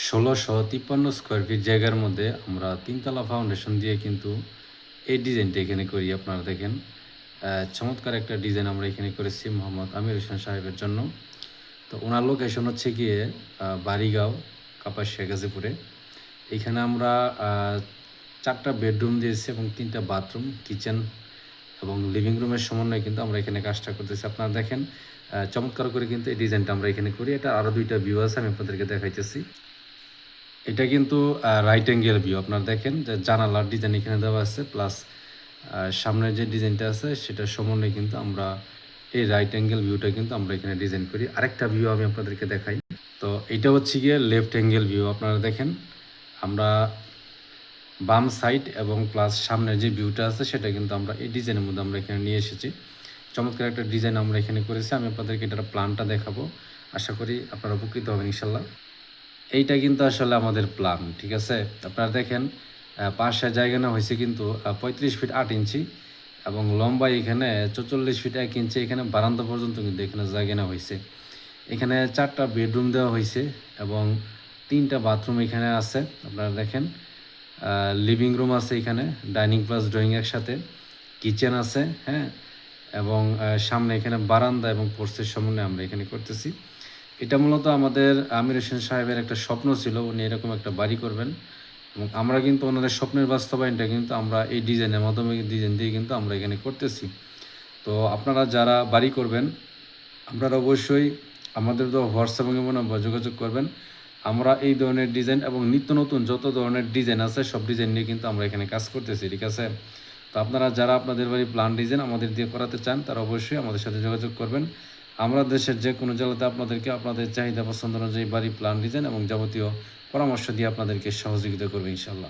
১৬৫৩ square feet জায়গার মধ্যে আমরা ৩ তলা ফাউন্ডেশন দিয়ে কিন্তু এই ডিজাইনটা এখানে করি। আপনারা দেখেন চমৎকার একটা ডিজাইন আমরা এখানে করেছি মোহাম্মদ আমির হোসেন সাহেবের জন্য। তো ওনার লোকেশন হচ্ছে গিয়ে বাড়িগাঁও, কাপাসিয়া, গাজীপুরে। এইখানে আমরা ৪ টা বেডরুম দিয়েছি এবং ৩ টা বাথরুম, কিচেন এবং লিভিং রুমের সমন্বয়ে কিন্তু আমরা এখানে কাজটা করতেছি। আপনারা দেখেন চমৎকার করে কিন্তু এই ডিজাইনটা আমরা এখানে করি। এটা আরও ২ টা ভিউ আছে, আমি আপনাদেরকে দেখাইতেছি। এটা কিন্তু রাইট অ্যাঙ্গেল ভিউ। আপনারা দেখেন যে জানালার ডিজাইন এখানে দেওয়া আছে, প্লাস সামনের যে ডিজাইনটা আছে সেটার সমন্বয়ে কিন্তু আমরা এই রাইট অ্যাঙ্গেল ভিউটা কিন্তু আমরা এখানে ডিজাইন করি। আরেকটা ভিউ আমি আপনাদেরকে দেখাই। তো এটা হচ্ছে গিয়ে লেফট অ্যাঙ্গেল ভিউ। আপনারা দেখেন আমরা বাম সাইড এবং প্লাস সামনের যে ভিউটা আছে সেটা কিন্তু আমরা এই ডিজাইনের মধ্যে আমরা এখানে নিয়ে এসেছি। চমৎকার একটা ডিজাইন আমরা এখানে করেছি। আমি আপনাদেরকে এটার প্ল্যানটা দেখাবো। আশা করি আপনারা উপকৃত হবেন ইনশাল্লাহ। এইটা কিন্তু আসলে আমাদের প্ল্যান, ঠিক আছে? আপনারা দেখেন পাশে জায়গা নেওয়া হয়েছে কিন্তু ৩৫ ফিট ৮ ইঞ্চি এবং লম্বা এখানে ৪৪ ফিট ১ ইঞ্চি। এখানে বারান্দা পর্যন্ত কিন্তু এখানে জায়গা নেওয়া হয়েছে। এখানে ৪ টা বেডরুম দেওয়া হয়েছে এবং ৩ টা বাথরুম এখানে আছে। আপনারা দেখেন লিভিং রুম আছে এখানে, ডাইনিং প্লাস ড্রয়িং একসাথে, কিচেন আছে, হ্যাঁ? এবং সামনে এখানে বারান্দা এবং পোর্চের সমন্বয়ে আমরা এখানে করতেছি। এটা মূলত আমাদের আমির হোসেন সাহেবের একটা স্বপ্ন ছিল, উনি এরকম একটা বাড়ি করবেন এবং আমরা কিন্তু ওনাদের স্বপ্নের বাস্তবায়নটা কিন্তু আমরা এই ডিজাইনের মাধ্যমে ডিজাইন দিয়ে কিন্তু আমরা এখানে করতেছি। তো আপনারা যারা বাড়ি করবেন আপনারা অবশ্যই আমাদের হোয়াটসঅ্যাপ এবং যোগাযোগ করবেন। আমরা এই ধরনের ডিজাইন এবং নিত্য নতুন যত ধরনের ডিজাইন আছে সব ডিজাইন নিয়ে কিন্তু আমরা এখানে কাজ করতেছি, ঠিক আছে? তো আপনারা যারা আপনাদের বাড়ি প্ল্যান ডিজাইন আমাদের দিয়ে করাতে চান তারা অবশ্যই আমাদের সাথে যোগাযোগ করবেন। আমরা দেশের যে কোনো জেলাতে আপনাদেরকে আপনাদের চাহিদা পছন্দ অনুযায়ী বাড়ি প্ল্যান ডিজাইন এবং যাবতীয় পরামর্শ দিয়ে আপনাদেরকে সহযোগিতা করবো ইনশাল্লাহ।